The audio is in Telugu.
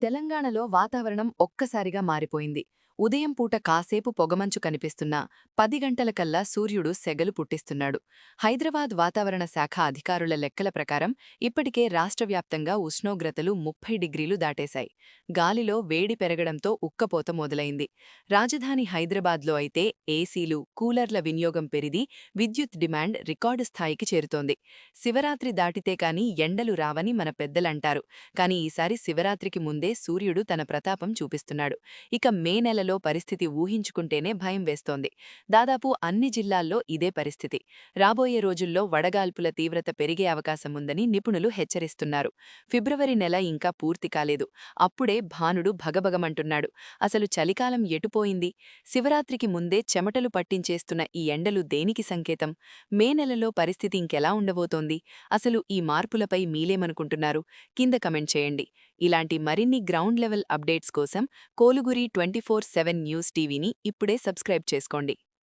తెలంగాణలో వాతావరణం ఒక్కసారిగా మారిపోయింది. ఉదయం పూట కాసేపు పొగమంచు కనిపిస్తున్నా 10 గంటలకల్లా సూర్యుడు సెగలు పుట్టిస్తున్నాడు. హైదరాబాద్ వాతావరణ శాఖ అధికారుల లెక్కల ప్రకారం ఇప్పటికే రాష్ట్రవ్యాప్తంగా ఉష్ణోగ్రతలు 30 డిగ్రీలు దాటేశాయి. గాలిలో వేడి పెరగడంతో ఉక్కపోత మొదలైంది. రాజధాని హైదరాబాద్లో అయితే ఏసీలు, కూలర్ల వినియోగం పెరిగి విద్యుత్ డిమాండ్ రికార్డు స్థాయికి చేరుతోంది. శివరాత్రి దాటితే కాని ఎండలు రావని మన పెద్దలంటారు. కానీ ఈసారి శివరాత్రికి ముందే సూర్యుడు తన ప్రతాపం చూపిస్తున్నాడు. ఇక మే నెలలో పరిస్థితి ఊహించుకుంటేనే భయం వేస్తోంది. దాదాపు అన్ని జిల్లాల్లో ఇదే పరిస్థితి. రాబోయే రోజుల్లో వడగాల్పుల తీవ్రత పెరిగే అవకాశముందని నిపుణులు హెచ్చరిస్తున్నారు. ఫిబ్రవరి నెల ఇంకా పూర్తి కాలేదు. అప్పుడే భానుడు భగభగమంటున్నాడు. అసలు చలికాలం ఎటుపోయింది? శివరాత్రికి ముందే చెమటలు పట్టించేస్తున్న ఈ ఎండలు దేనికి సంకేతం? మే నెలలో పరిస్థితి ఇంకెలా ఉండబోతోంది? అసలు ఈ మార్పులపై మీలేమనుకుంటున్నారు? కింద కమెంట్ చేయండి. ఇలాంటి మరిన్ని గ్రౌండ్ లెవెల్ అప్డేట్స్ కోసం కోలుగురి 24/7 న్యూస్ టీవీని ఇప్పుడే సబ్స్క్రైబ్ చేసుకోండి.